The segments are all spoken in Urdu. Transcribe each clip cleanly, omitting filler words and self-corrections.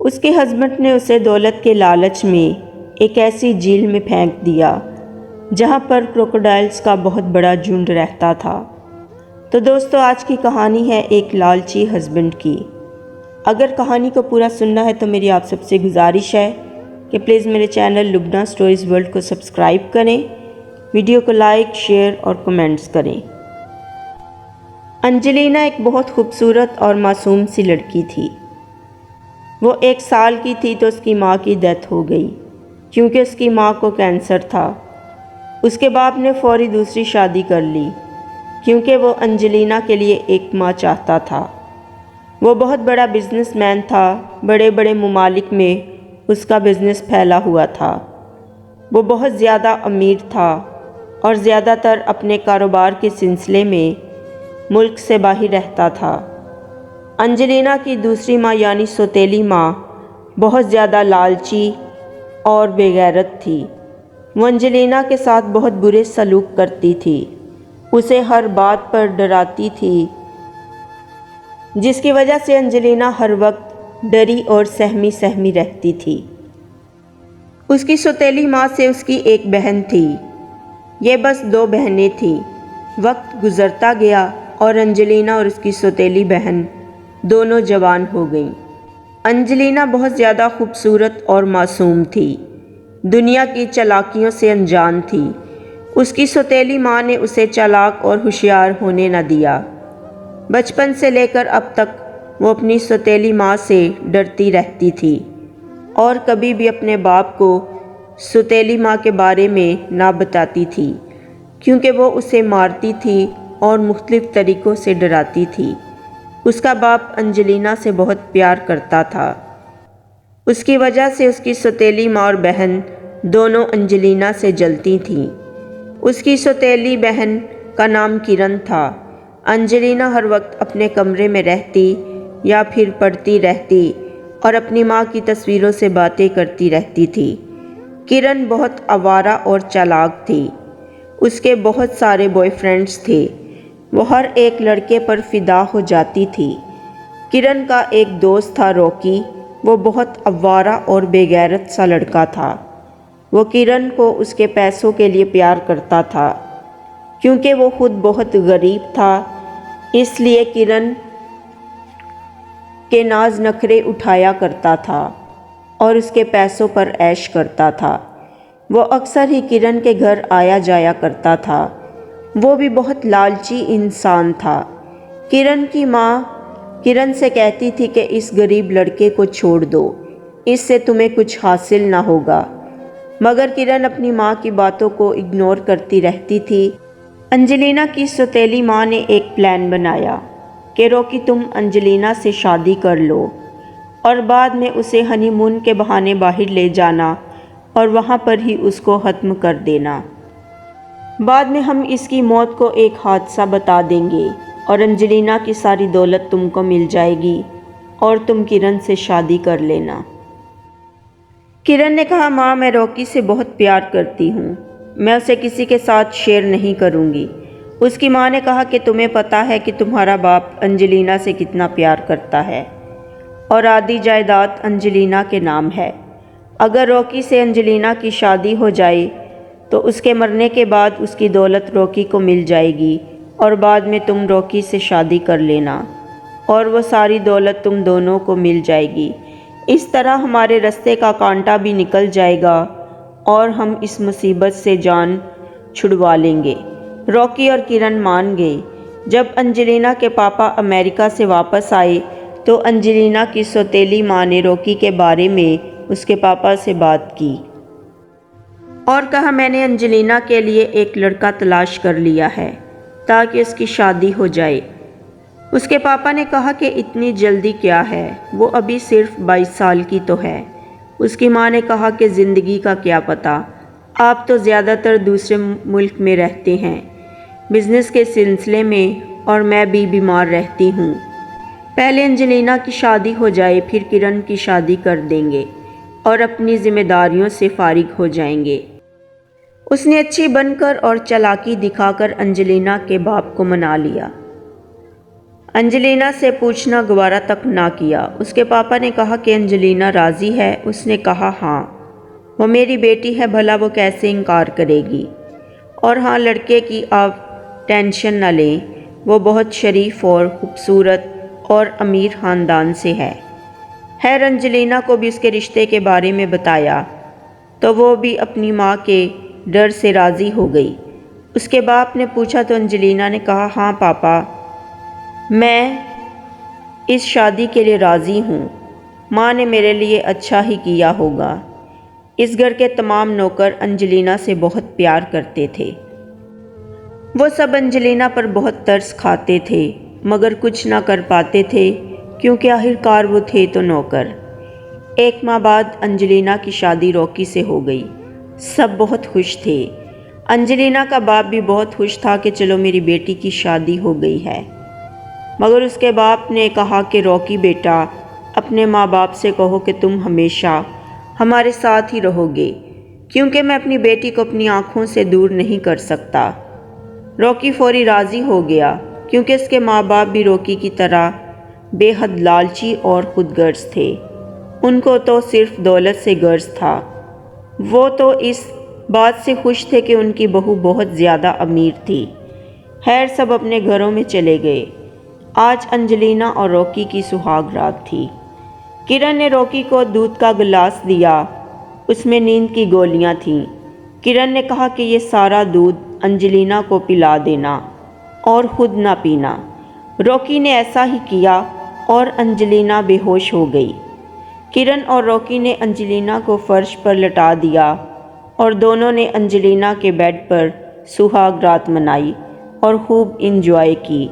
اس کے ہسبینڈ نے اسے دولت کے لالچ میں ایک ایسی جھیل میں پھینک دیا جہاں پر کروکوڈائلز کا بہت بڑا جھنڈ رہتا تھا۔ تو دوستو، آج کی کہانی ہے ایک لالچی ہسبینڈ کی۔ اگر کہانی کو پورا سننا ہے تو میری آپ سب سے گزارش ہے کہ پلیز میرے چینل لبنہ سٹوریز ورلڈ کو سبسکرائب کریں، ویڈیو کو لائک، شیئر اور کمنٹس کریں۔ انجلینا ایک بہت خوبصورت اور معصوم سی لڑکی تھی۔ وہ 1 سال کی تھی تو اس کی ماں کی ڈیتھ ہو گئی کیونکہ اس کی ماں کو کینسر تھا۔ اس کے باپ نے فوری دوسری شادی کر لی کیونکہ وہ انجلینا کے لیے ایک ماں چاہتا تھا۔ وہ بہت بڑا بزنس مین تھا، بڑے بڑے ممالک میں اس کا بزنس پھیلا ہوا تھا۔ وہ بہت زیادہ امیر تھا اور زیادہ تر اپنے کاروبار کے سلسلے میں ملک سے باہر رہتا تھا۔ انجلینا کی دوسری ماں یعنی سوتیلی ماں بہت زیادہ لالچی اور بے غیرت تھی۔ وہ انجلینا کے ساتھ بہت برے سلوک کرتی تھی، اسے ہر بات پر ڈراتی تھی، جس کی وجہ سے انجلینا ہر وقت ڈری اور سہمی رہتی تھی۔ اس کی سوتیلی ماں سے اس کی ایک بہن تھی، یہ بس 2 بہنیں تھیں۔ وقت گزرتا گیا اور انجلینا اور اس کی سوتیلی بہن دونوں جوان ہو گئیں۔ انجلینا بہت زیادہ خوبصورت اور معصوم تھی، دنیا کی چالاکیوں سے انجان تھی۔ اس کی سوتیلی ماں نے اسے چالاک اور ہوشیار ہونے نہ دیا۔ بچپن سے لے کر اب تک وہ اپنی سوتیلی ماں سے ڈرتی رہتی تھی اور کبھی بھی اپنے باپ کو سوتیلی ماں کے بارے میں نہ بتاتی تھی کیونکہ وہ اسے مارتی تھی اور مختلف طریقوں سے ڈراتی تھی۔ اس کا باپ انجلینا سے بہت پیار کرتا تھا، اس کی وجہ سے اس کی سوتیلی ماں اور بہن دونوں انجلینا سے جلتی تھیں۔ اس کی سوتیلی بہن کا نام کرن تھا۔ انجلینا ہر وقت اپنے کمرے میں رہتی یا پھر پڑھتی رہتی اور اپنی ماں کی تصویروں سے باتیں کرتی رہتی تھی۔ کرن بہت آوارہ اور چالاک تھی، اس کے بہت سارے بوائے فرینڈز تھے، وہ ہر ایک لڑکے پر فدا ہو جاتی تھی۔ کرن کا ایک دوست تھا روکی، وہ بہت آوارہ اور بے غیرت سا لڑکا تھا۔ وہ کرن کو اس کے پیسوں کے لیے پیار کرتا تھا کیونکہ وہ خود بہت غریب تھا، اس لیے کرن کے ناز نخرے اٹھایا کرتا تھا اور اس کے پیسوں پر عیش کرتا تھا۔ وہ اکثر ہی کرن کے گھر آیا جایا کرتا تھا۔ وہ بھی بہت لالچی انسان تھا۔ کرن کی ماں کرن سے کہتی تھی کہ اس غریب لڑکے کو چھوڑ دو، اس سے تمہیں کچھ حاصل نہ ہوگا، مگر کرن اپنی ماں کی باتوں کو اگنور کرتی رہتی تھی۔ انجلینا کی سوتیلی ماں نے ایک پلان بنایا کہ روکی تم انجلینا سے شادی کر لو اور بعد میں اسے ہنی مون کے بہانے باہر لے جانا اور وہاں پر ہی اس کو ختم کر دینا۔ بعد میں ہم اس کی موت کو ایک حادثہ بتا دیں گے اور انجلینا کی ساری دولت تم کو مل جائے گی اور تم کرن سے شادی کر لینا۔ کرن نے کہا، ماں میں روکی سے بہت پیار کرتی ہوں، میں اسے کسی کے ساتھ شیئر نہیں کروں گی۔ اس کی ماں نے کہا کہ تمہیں پتہ ہے کہ تمہارا باپ انجلینا سے کتنا پیار کرتا ہے اور آدھی جائیداد انجلینا کے نام ہے۔ اگر روکی سے انجلینا کی شادی ہو جائے تو اس کے مرنے کے بعد اس کی دولت روکی کو مل جائے گی اور بعد میں تم روکی سے شادی کر لینا اور وہ ساری دولت تم دونوں کو مل جائے گی۔ اس طرح ہمارے رستے کا کانٹا بھی نکل جائے گا اور ہم اس مصیبت سے جان چھڑوا لیں گے۔ روکی اور کرن مان گئے۔ جب انجلینا کے پاپا امریکہ سے واپس آئے تو انجلینا کی سوتیلی ماں نے روکی کے بارے میں اس کے پاپا سے بات کی اور کہا، میں نے انجلینا کے لیے ایک لڑکا تلاش کر لیا ہے تاکہ اس کی شادی ہو جائے۔ اس کے پاپا نے کہا کہ اتنی جلدی کیا ہے، وہ ابھی صرف 22 سال کی تو ہے۔ اس کی ماں نے کہا کہ زندگی کا کیا پتہ، آپ تو زیادہ تر دوسرے ملک میں رہتے ہیں بزنس کے سلسلے میں اور میں بھی بیمار رہتی ہوں۔ پہلے انجلینا کی شادی ہو جائے پھر کرن کی شادی کر دیں گے اور اپنی ذمہ داریوں سے فارغ ہو جائیں گے۔ اس نے اچھی بن کر اور چالاکی دکھا کر انجلینا کے باپ کو منا لیا۔ انجلینا سے پوچھنا گوارا تک نہ کیا۔ اس کے پاپا نے کہا کہ انجلینا راضی ہے؟ اس نے کہا ہاں، وہ میری بیٹی ہے، بھلا وہ کیسے انکار کرے گی؟ اور ہاں، لڑکے کی آپ ٹینشن نہ لیں، وہ بہت شریف اور خوبصورت اور امیر خاندان سے ہے۔ خیر، انجلینا کو بھی اس کے رشتے کے بارے میں بتایا تو وہ بھی اپنی ماں کے ڈر سے راضی ہو گئی۔ اس کے باپ نے پوچھا تو انجلینا نے کہا ہاں پاپا، میں اس شادی کے لیے راضی ہوں، ماں نے میرے لیے اچھا ہی کیا ہوگا۔ اس گھر کے تمام نوکر انجلینا سے بہت پیار کرتے تھے۔ وہ سب انجلینا پر بہت ترس کھاتے تھے مگر کچھ نہ کر پاتے تھے کیونکہ آخرکار وہ تھے تو نوکر۔ ایک ماہ بعد انجلینا کی شادی روکی سے ہو گئی۔ سب بہت خوش تھے۔ انجلینا کا باپ بھی بہت خوش تھا کہ چلو میری بیٹی کی شادی ہو گئی ہے، مگر اس کے باپ نے کہا کہ روکی بیٹا، اپنے ماں باپ سے کہو کہ تم ہمیشہ ہمارے ساتھ ہی رہو گے، کیونکہ میں اپنی بیٹی کو اپنی آنکھوں سے دور نہیں کر سکتا۔ روکی فوری راضی ہو گیا کیونکہ اس کے ماں باپ بھی روکی کی طرح بے حد لالچی اور خود غرض تھے۔ ان کو تو صرف دولت سے غرض تھا۔ وہ تو اس بات سے خوش تھے کہ ان کی بہو بہت زیادہ امیر تھی۔ خیر، سب اپنے گھروں میں چلے گئے۔ آج انجلینا اور روکی کی سہاگ رات تھی۔ کرن نے روکی کو دودھ کا گلاس دیا، اس میں نیند کی گولیاں تھیں۔ کرن نے کہا کہ یہ سارا دودھ انجلینا کو پلا دینا اور خود نہ پینا۔ روکی نے ایسا ہی کیا اور انجلینا بے ہوش ہو گئی۔ کرن اور روکی نے انجلینا کو فرش پر لٹا دیا اور دونوں نے انجلینا کے بیڈ پر سہاگ رات منائی اور خوب انجوائے کی،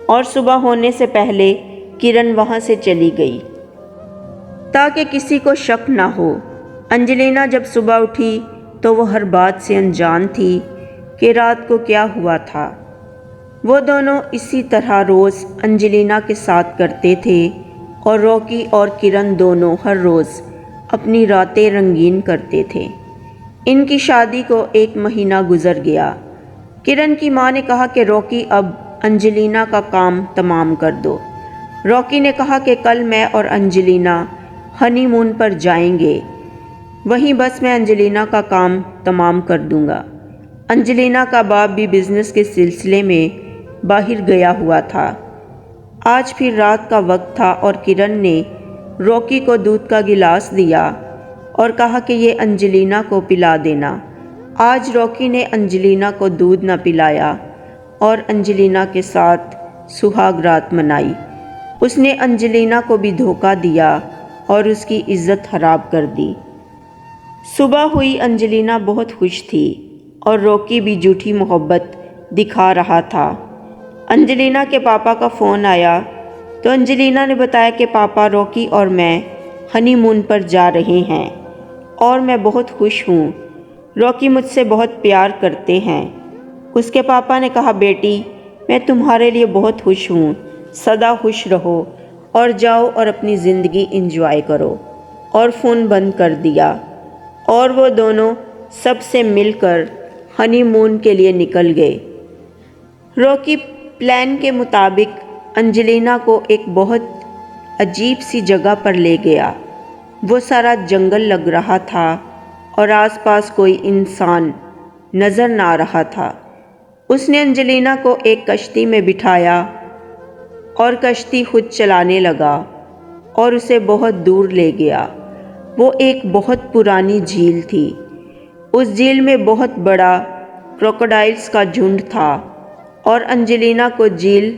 اور صبح ہونے سے پہلے کرن وہاں سے چلی گئی تاکہ کسی کو شک نہ ہو۔ انجلینا جب صبح اٹھی تو وہ ہر بات سے انجان تھی کہ رات کو کیا ہوا تھا۔ وہ دونوں اسی طرح روز انجلینا کے ساتھ کرتے تھے اور روکی اور کرن دونوں ہر روز اپنی راتیں رنگین کرتے تھے۔ ان کی شادی کو 1 مہینہ گزر گیا۔ کرن کی ماں نے کہا کہ روکی اب انجلینا کا کام تمام کر دو۔ روکی نے کہا کہ کل میں اور انجلینا ہنی مون پر جائیں گے، وہیں بس میں انجلینا کا کام تمام کر دوں گا۔ انجلینا کا باپ بھی بزنس کے سلسلے میں باہر گیا ہوا تھا۔ آج پھر رات کا وقت تھا اور کرن نے روکی کو دودھ کا گلاس دیا اور کہا کہ یہ انجلینا کو پلا دینا۔ آج روکی نے انجلینا کو دودھ نہ پلایا اور انجلینا کے ساتھ سہاگ رات منائی۔ اس نے انجلینا کو بھی دھوکہ دیا اور اس کی عزت خراب کر دی۔ صبح ہوئی، انجلینا بہت خوش تھی اور روکی بھی جھوٹی محبت دکھا رہا تھا۔ انجلینا کے پاپا کا فون آیا تو انجلینا نے بتایا کہ پاپا، روکی اور میں ہنی مون پر جا رہے ہیں اور میں بہت خوش ہوں۔ روکی مجھ سے بہت پیار کرتے ہیں۔ اس کے پاپا نے کہا بیٹی، میں تمہارے لیے بہت خوش ہوں، سدا خوش رہو اور جاؤ اور اپنی زندگی انجوائے کرو، اور فون بند کر دیا اور وہ دونوں سب سے مل کر ہنی مون کے لیے نکل گئے۔ روکی پلان کے مطابق انجلینا کو ایک بہت عجیب سی جگہ پر لے گیا۔ وہ سارا جنگل لگ رہا تھا اور آس پاس کوئی انسان نظر نہ آ رہا تھا۔ اس نے انجلینا کو ایک کشتی میں بٹھایا اور کشتی خود چلانے لگا اور اسے بہت دور لے گیا۔ وہ ایک بہت پرانی جھیل تھی۔ اس جھیل میں بہت بڑا کروکوڈائلز کا جھنڈ تھا اور انجلینا کو جھیل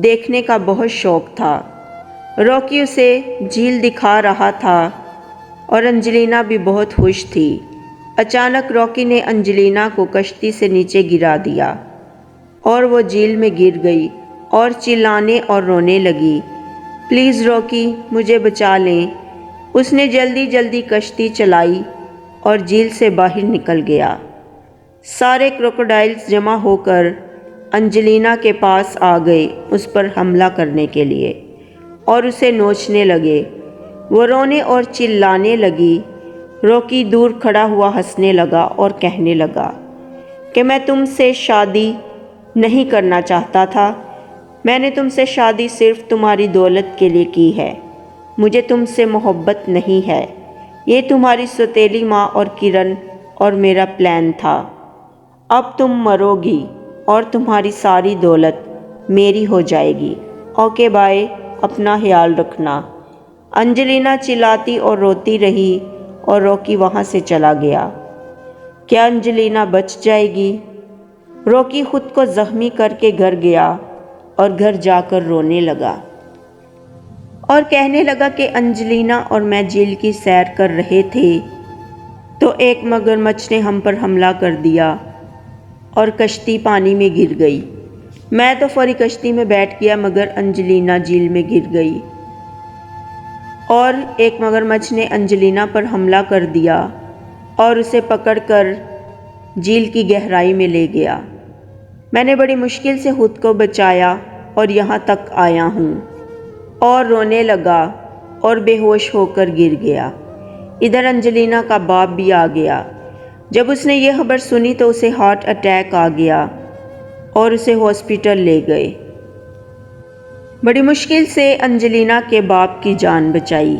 دیکھنے کا بہت شوق تھا۔ روکی اسے جھیل دکھا رہا تھا اور انجلینا بھی بہت خوش تھی۔ اچانک روکی نے انجلینا کو کشتی سے نیچے گرا دیا اور وہ جھیل میں گر گئی اور چلانے اور رونے لگی، پلیز روکی، مجھے بچا لیں۔ اس نے جلدی جلدی کشتی چلائی اور جھیل سے باہر نکل گیا۔ سارے کروکوڈائلز جمع ہو کر انجلینا کے پاس آ گئے اس پر حملہ کرنے کے لیے اور اسے نوچنے لگے۔ وہ رونے اور چلانے لگی۔ روکی دور کھڑا ہوا ہنسنے لگا اور کہنے لگا کہ میں تم سے شادی نہیں کرنا چاہتا تھا، میں نے تم سے شادی صرف تمہاری دولت کے لیے کی ہے، مجھے تم سے محبت نہیں ہے۔ یہ تمہاری سوتیلی ماں اور کرن اور میرا پلان تھا۔ اب تم مرو گی اور تمہاری ساری دولت میری ہو جائے گی۔ اوکے بائے، اپنا خیال رکھنا۔ انجلینا چلاتی اور روتی رہی اور روکی وہاں سے چلا گیا۔ کیا انجلینا بچ جائے گی؟ روکی خود کو زخمی کر کے گھر گیا اور گھر جا کر رونے لگا اور کہنے لگا کہ انجلینا اور میں جھیل کی سیر کر رہے تھے تو ایک مگرمچھ نے ہم پر حملہ کر دیا اور کشتی پانی میں گر گئی۔ میں تو فوری کشتی میں بیٹھ گیا مگر انجلینا جھیل میں گر گئی اور ایک مگرمچھ نے انجلینا پر حملہ کر دیا اور اسے پکڑ کر جھیل کی گہرائی میں لے گیا۔ میں نے بڑی مشکل سے خود کو بچایا اور یہاں تک آیا ہوں، اور رونے لگا اور بے ہوش ہو کر گر گیا۔ ادھر انجلینا کا باپ بھی آ گیا۔ جب اس نے یہ خبر سنی تو اسے ہارٹ اٹیک آ گیا اور اسے ہاسپٹل لے گئے۔ بڑی مشکل سے انجلینا کے باپ کی جان بچائی۔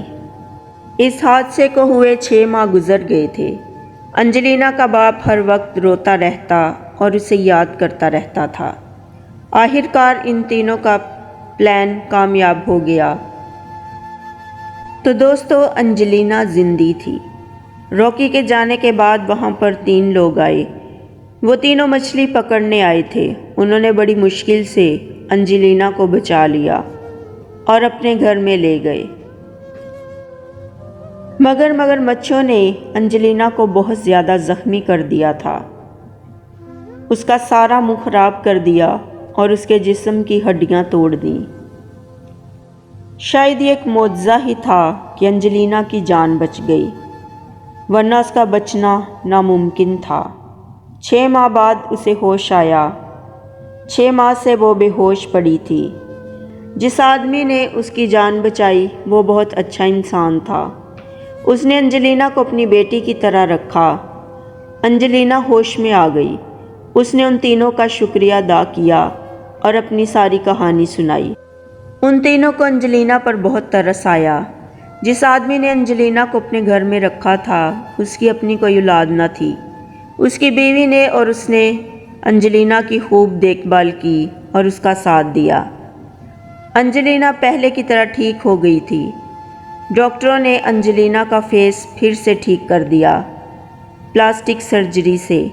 اس حادثے کو ہوئے 6 ماہ گزر گئے تھے۔ انجلینا کا باپ ہر وقت روتا رہتا اور اسے یاد کرتا رہتا تھا۔ آخرکار ان تینوں کا پلان کامیاب ہو گیا۔ تو دوستو، انجلینا زندہ تھی۔ روکی کے جانے کے بعد وہاں پر 3 لوگ آئے۔ وہ تینوں مچھلی پکڑنے آئے تھے۔ انہوں نے بڑی مشکل سے انجلینا کو بچا لیا اور اپنے گھر میں لے گئے۔ مگر مگرمچھوں نے انجلینا کو بہت زیادہ زخمی کر دیا تھا۔ اس کا سارا منہ خراب کر دیا اور اس کے جسم کی ہڈیاں توڑ دیں۔ شاید یہ ایک معجزہ ہی تھا کہ انجلینا کی جان بچ گئی، ورنہ اس کا بچنا ناممکن تھا۔ 6 ماہ بعد اسے ہوش آیا۔ 6 ماہ سے وہ بے ہوش پڑی تھی۔ جس آدمی نے اس کی جان بچائی وہ بہت اچھا انسان تھا۔ اس نے انجلینا کو اپنی بیٹی کی طرح رکھا۔ انجلینا ہوش میں آ گئی۔ اس نے ان تینوں کا شکریہ ادا کیا اور اپنی ساری کہانی سنائی۔ ان تینوں کو انجلینا پر بہت ترس آیا۔ جس آدمی نے انجلینا کو اپنے گھر میں رکھا تھا اس کی اپنی کوئی اولاد نہ تھی۔ اس کی بیوی نے اور اس نے انجلینا کی خوب دیکھ بھال کی اور اس کا ساتھ دیا۔ انجلینا پہلے کی طرح ٹھیک ہو گئی تھی۔ ڈاکٹروں نے انجلینا کا فیس پھر سے ٹھیک کر دیا، پلاسٹک سرجری سے۔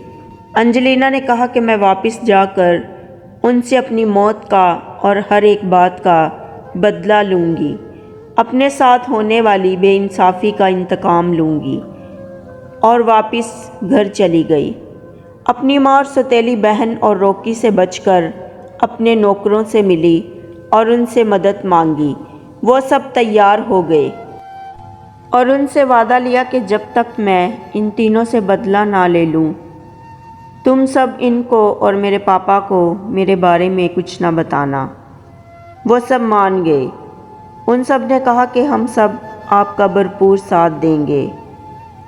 انجلینا نے کہا کہ میں واپس جا کر ان سے اپنی موت کا اور ہر ایک بات کا بدلہ لوں گی، اپنے ساتھ ہونے والی بے انصافی کا انتقام لوں گی، اور واپس گھر چلی گئی۔ اپنی ماں اور سوتیلی بہن اور روکی سے بچ کر اپنے نوکروں سے ملی اور ان سے مدد مانگی۔ وہ سب تیار ہو گئے اور ان سے وعدہ لیا کہ جب تک میں ان تینوں سے بدلہ نہ لے لوں تم سب ان کو اور میرے پاپا کو میرے بارے میں کچھ نہ بتانا۔ وہ سب مان گئے۔ ان سب نے کہا کہ ہم سب آپ کا بھرپور ساتھ دیں گے،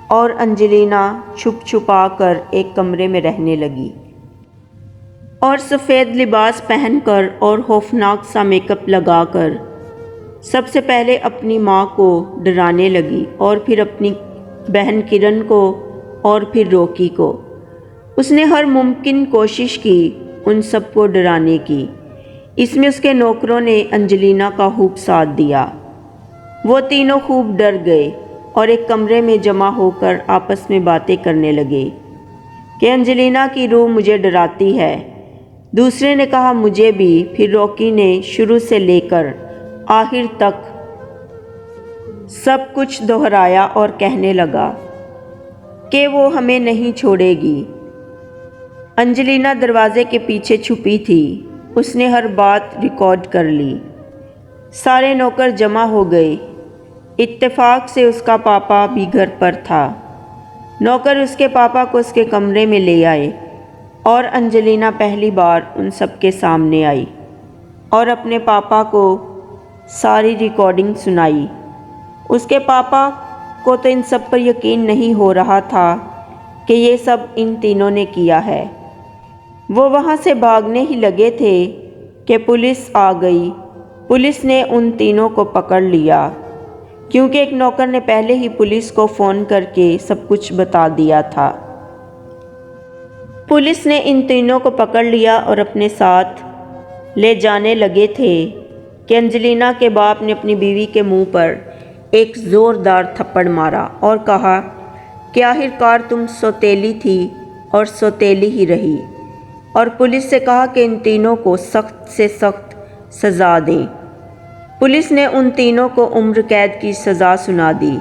اور انجلینا چھپ چھپا کر ایک کمرے میں رہنے لگی اور سفید لباس پہن کر اور خوفناک سا میک اپ لگا کر سب سے پہلے اپنی ماں کو ڈرانے لگی اور پھر اپنی بہن کرن کو اور پھر روکی کو۔ اس نے ہر ممکن کوشش کی ان سب کو ڈرانے کی۔ اس میں اس کے نوکروں نے انجلینا کا خوب ساتھ دیا۔ وہ تینوں خوب ڈر گئے اور ایک کمرے میں جمع ہو کر آپس میں باتیں کرنے لگے کہ انجلینا کی روح مجھے ڈراتی ہے۔ دوسرے نے کہا مجھے بھی۔ پھر روکی نے شروع سے لے کر آخر تک سب کچھ دہرایا اور کہنے لگا کہ وہ ہمیں نہیں چھوڑے گی۔ انجلینا دروازے کے پیچھے چھپی تھی۔ اس نے ہر بات ریکارڈ کر لی۔ سارے نوکر جمع ہو گئے۔ اتفاق سے اس کا پاپا بھی گھر پر تھا۔ نوکر اس کے پاپا کو اس کے کمرے میں لے آئے اور انجلینا پہلی بار ان سب کے سامنے آئی اور اپنے پاپا کو ساری ریکارڈنگ سنائی۔ اس کے پاپا کو تو ان سب پر یقین نہیں ہو رہا تھا کہ یہ سب ان تینوں نے کیا ہے۔ وہ وہاں سے بھاگنے ہی لگے تھے کہ پولیس آ گئی۔ پولیس نے ان تینوں کو پکڑ لیا کیونکہ ایک نوکر نے پہلے ہی پولیس کو فون کر کے سب کچھ بتا دیا تھا۔ پولیس نے ان تینوں کو پکڑ لیا اور اپنے ساتھ لے جانے لگے تھے کہ انجلینا کے باپ نے اپنی بیوی کے منہ پر ایک زوردار تھپڑ مارا اور کہا کہ آخرکار تم سوتیلی تھی اور سوتیلی ہی رہی، اور پولیس سے کہا کہ ان تینوں کو سخت سے سخت سزا دیں۔ پولیس نے ان تینوں کو عمر قید کی سزا سنا دی۔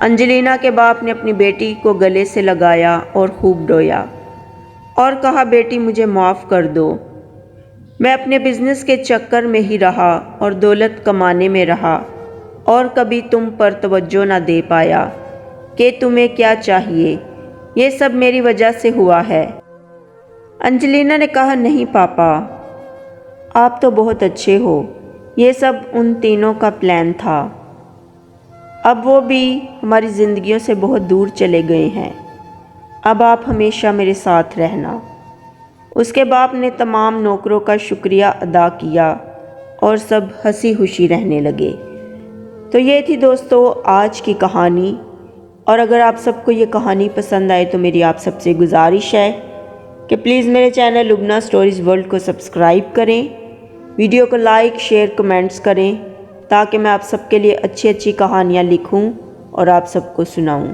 انجلینا کے باپ نے اپنی بیٹی کو گلے سے لگایا اور خوب رویا اور کہا بیٹی مجھے معاف کر دو، میں اپنے بزنس کے چکر میں ہی رہا اور دولت کمانے میں رہا اور کبھی تم پر توجہ نہ دے پایا کہ تمہیں کیا چاہیے، یہ سب میری وجہ سے ہوا ہے۔ انجلینا نے کہا نہیں پاپا، آپ تو بہت اچھے ہو، یہ سب ان تینوں کا پلان تھا، اب وہ بھی ہماری زندگیوں سے بہت دور چلے گئے ہیں، اب آپ ہمیشہ میرے ساتھ رہنا۔ اس کے باپ نے تمام نوکروں کا شکریہ ادا کیا اور سب ہنسی خوشی رہنے لگے۔ تو یہ تھی دوستو آج کی کہانی، اور اگر آپ سب کو یہ کہانی پسند آئے تو میری آپ سب سے گزارش ہے کہ پلیز میرے چینل لبنہ سٹوریز ورلڈ کو سبسکرائب کریں، ویڈیو کو لائک شیئر کمنٹس کریں تاکہ میں آپ سب کے لیے اچھی اچھی کہانیاں لکھوں اور آپ سب کو سناؤں۔